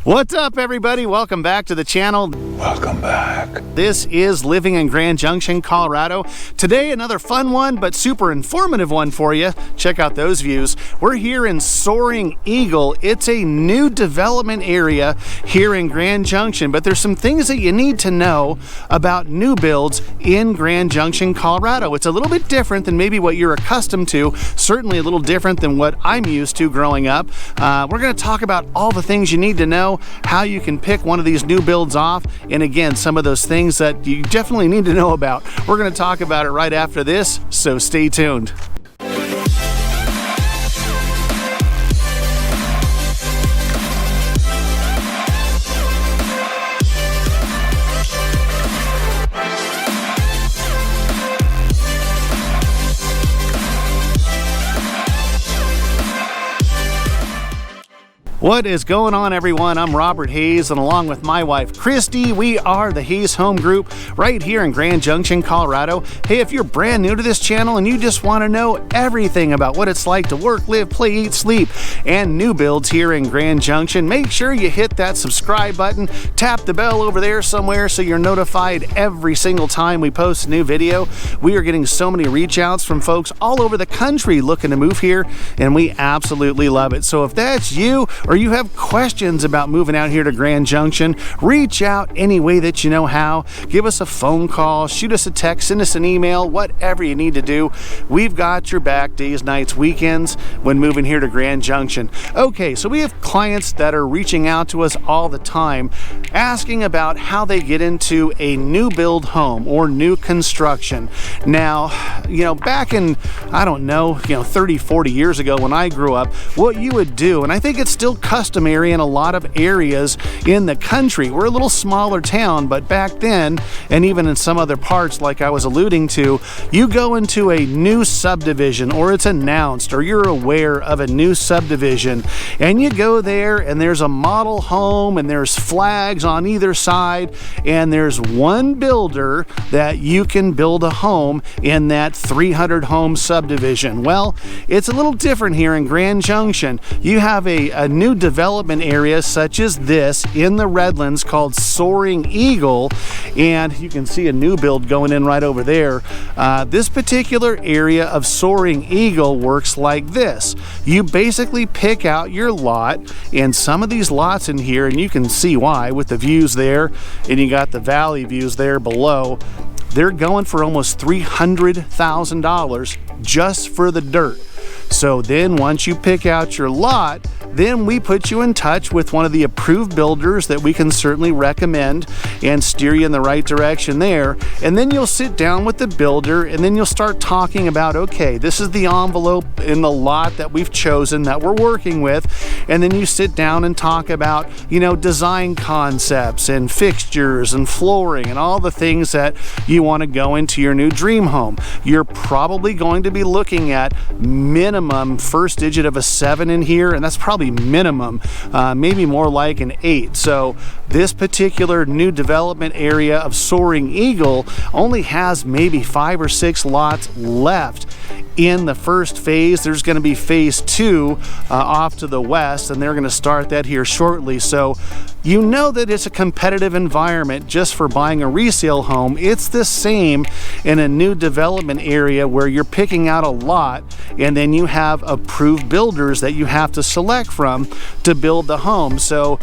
What's up, everybody? Welcome back to the channel. Welcome back. This is Living in Grand Junction, Colorado. Today, another fun one, but super informative one for you. Check out those views. We're here in Soaring Eagle. It's a new development area here in Grand Junction, but there's some things that you need to know about new builds in Grand Junction, Colorado. It's a little bit different than maybe what you're accustomed to, certainly a little different than what I'm used to growing up. We're going to talk about all the things you need to know, how you can pick one of these new builds off, and again, some of those things that you definitely need to know about. We're going to talk about it right after this, so stay tuned. What is going on, everyone? I'm Robert Hayes, and along with my wife Christie, we are the Hayes Home Group right here in Grand Junction, Colorado. Hey, if you're brand new to this channel and you just want to know everything about what it's like to work, live, play, eat, sleep, and new builds here in Grand Junction, make sure you hit that subscribe button, tap the bell over there somewhere so you're notified every single time we post a new video. We are getting so many reach outs from folks all over the country looking to move here, and we absolutely love it. So if that's you, or you have questions about moving out here to Grand Junction, reach out any way that you know how. Give us a phone call, shoot us a text, send us an email, whatever you need to do. We've got your back days, nights, weekends when moving here to Grand Junction. Okay, so we have clients that are reaching out to us all the time asking about how they get into a new build home or new construction. Now, back in, 30, 40 years ago when I grew up, what you would do, and I think it's still customary in a lot of areas in the country. We're a little smaller town, but back then, and even in some other parts like I was alluding to, you go into a new subdivision, or it's announced, or you're aware of a new subdivision, and you go there and there's a model home and there's flags on either side, and there's one builder that you can build a home in that 300 home subdivision. Well, it's a little different here in Grand Junction. You have a new development area such as this in the Redlands called Soaring Eagle, and you can see a new build going in right over there. This particular area of Soaring Eagle works like this. You basically pick out your lot, and some of these lots in here, and you can see why with the views there, and you got the valley views there below, they're going for almost $300,000 just for the dirt. So then once you pick out your lot, then we put you in touch with one of the approved builders that we can certainly recommend and steer you in the right direction there. And then you'll sit down with the builder, and then you'll start talking about, okay, this is the envelope in the lot that we've chosen that we're working with. And then you sit down and talk about, design concepts and fixtures and flooring and all the things that you want to go into your new dream home. You're probably going to be looking at minimum first digit of a 7 in here, and that's probably minimum, maybe more like an 8. So this particular new development area of Soaring Eagle only has maybe 5 or 6 lots left in the first phase. There's going to be phase 2 off to the west, and they're going to start that here shortly. So you know that it's a competitive environment just for buying a resale home. It's the same in a new development area where you're picking out a lot, and then you have approved builders that you have to select from to build the home. So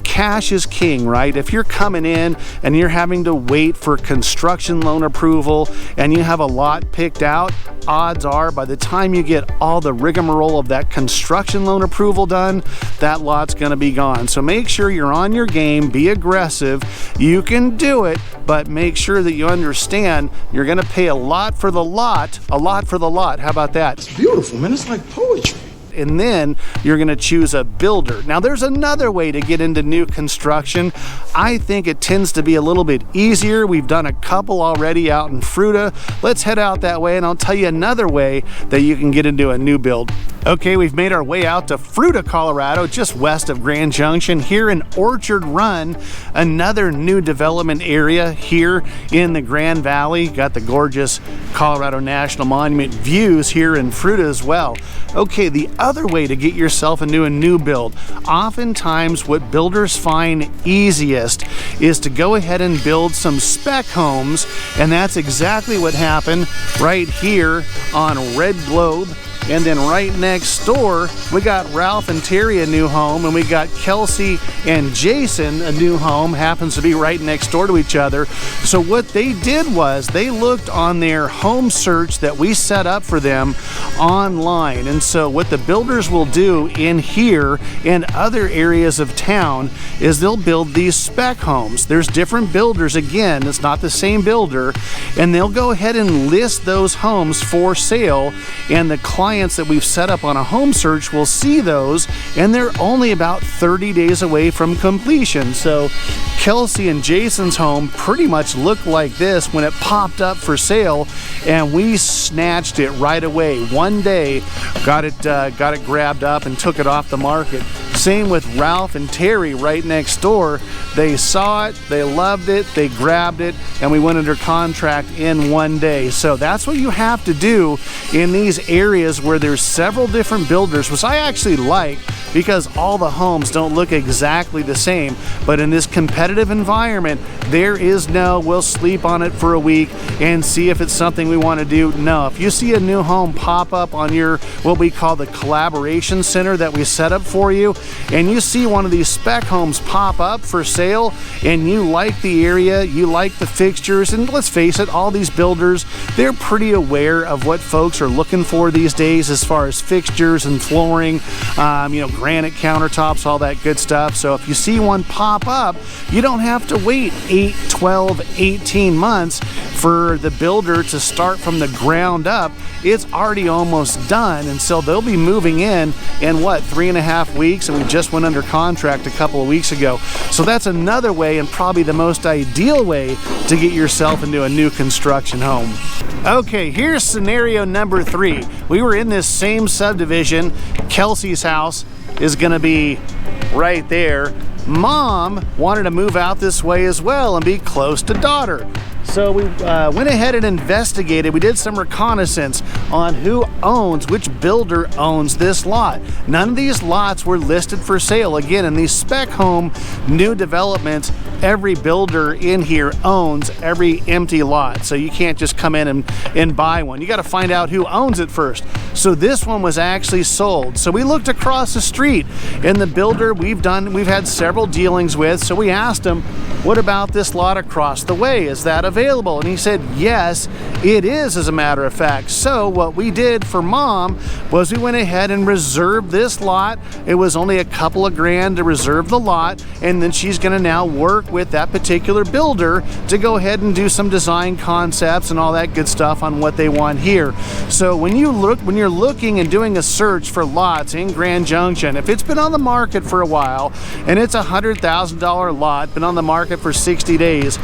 cash is king, right? If you're coming in and you're having to wait for construction loan approval and you have a lot picked out, odds are by the time you get all the rigmarole of that construction loan approval done, that lot's going to be gone. So make sure you're on your game, be aggressive. You can do it, but make sure that you understand you're going to pay a lot for the lot, a lot for the lot. How about that? It's beautiful, man. It's like poetry. And then you're going to choose a builder. Now, there's another way to get into new construction. I think it tends to be a little bit easier. We've done a couple already out in Fruita. Let's head out that way, and I'll tell you another way that you can get into a new build. Okay, we've made our way out to Fruita, Colorado, just west of Grand Junction, here in Orchard Run, another new development area here in the Grand Valley. Got the gorgeous Colorado National Monument views here in Fruita as well. Okay, the other way to get yourself into a new build. Oftentimes what builders find easiest is to go ahead and build some spec homes, and that's exactly what happened right here on Red Globe. And then right next door, we got Ralph and Terry a new home, and we got Kelsey and Jason a new home, happens to be right next door to each other. So what they did was they looked on their home search that we set up for them online. And so what the builders will do in here and other areas of town is they'll build these spec homes. There's different builders, again, it's not the same builder, and they'll go ahead and list those homes for sale, and the clients that we've set up on a home search will see those, and they're only about 30 days away from completion. So Kelsey and Jason's home pretty much looked like this when it popped up for sale, and we snatched it right away. One day got it grabbed up and took it off the market. Same with Ralph and Terry right next door. They saw it, they loved it, they grabbed it, and we went under contract in one day. So that's what you have to do in these areas where there's several different builders, which I actually like because all the homes don't look exactly the same. But in this competitive environment, there is no, we'll sleep on it for a week and see if it's something we want to do. No, if you see a new home pop up on your, what we call the collaboration center that we set up for you, and you see one of these spec homes pop up for sale, and you like the area, you like the fixtures, and let's face it, all these builders, they're pretty aware of what folks are looking for these days as far as fixtures and flooring, granite countertops, all that good stuff. So if you see one pop up, you don't have to wait 8, 12, 18 months for the builder to start from the ground up. It's already almost done, and so they'll be moving in what, 3.5 weeks, and we just went under contract a couple of weeks ago. So that's another way, and probably the most ideal way, to get yourself into a new construction home. Okay, here's scenario number 3. We were in this same subdivision. Kelsey's house is gonna be right there. Mom wanted to move out this way as well and be close to daughter. So we went ahead and investigated. We did some reconnaissance on who owns, which builder owns this lot. None of these lots were listed for sale. Again, in these spec home new developments, every builder in here owns every empty lot. So you can't just come in and buy one. You got to find out who owns it first. So this one was actually sold. So we looked across the street, and the builder we've had several dealings with. So we asked him, what about this lot across the way? Is that available? And he said, yes, it is, as a matter of fact. So what we did for Mom was we went ahead and reserved this lot. It was only a couple of grand to reserve the lot, and then she's going to now work with that particular builder to go ahead and do some design concepts and all that good stuff on what they want here. So when you're looking and doing a search for lots in Grand Junction, if it's been on the market for a while and it's a $100,000 lot, been on the market for 60 days,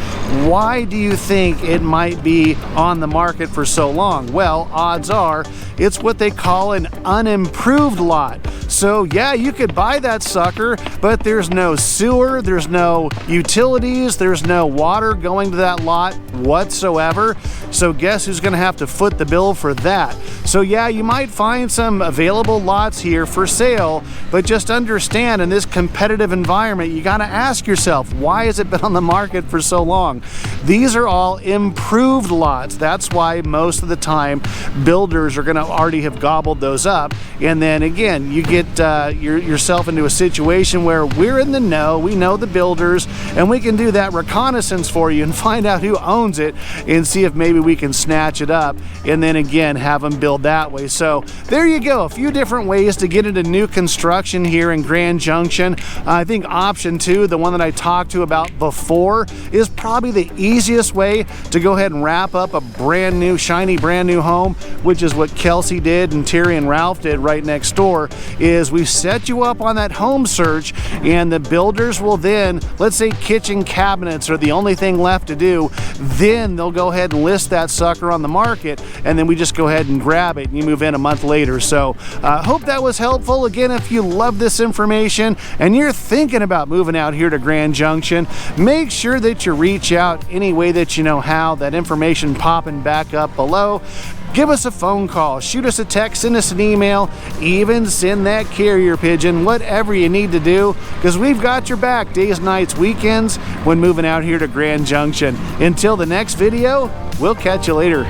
why do you think it might be on the market for so long? Well, odds are it's what they call an unimproved lot. So yeah, you could buy that sucker, but there's no sewer, there's no utilities, there's no water going to that lot whatsoever. So guess who's gonna have to foot the bill for that? So yeah, you might find some available lots here for sale, but just understand, in this competitive environment, you gotta ask yourself, why has it been on the market for so long? These are all improved lots. That's why most of the time builders are gonna already have gobbled those up. And then again, you get yourself into a situation where we're in the know, we know the builders, and we can do that reconnaissance for you and find out who owns it and see if maybe we can snatch it up, and then again have them build that way. So there you go, a few different ways to get into new construction here in Grand Junction. I think option 2, the one that I talked to about before, is probably the easiest way to go ahead and wrap up a brand new, shiny brand new home, which is what Kelsey did and Terry and Ralph did right next door. Is we set you up on that home search, and the builders will then, let's say kitchen cabinets are the only thing left to do, then they'll go ahead and list that sucker on the market, and then we just go ahead and grab it and you move in a month later. So hope that was helpful. Again, if you love this information and you're thinking about moving out here to Grand Junction, make sure that you reach out any way that let you know how. That information popping back up below. Give us a phone call, shoot us a text, send us an email, even send that carrier pigeon, whatever you need to do, because we've got your back days, nights, weekends when moving out here to Grand Junction. Until the next video, we'll catch you later.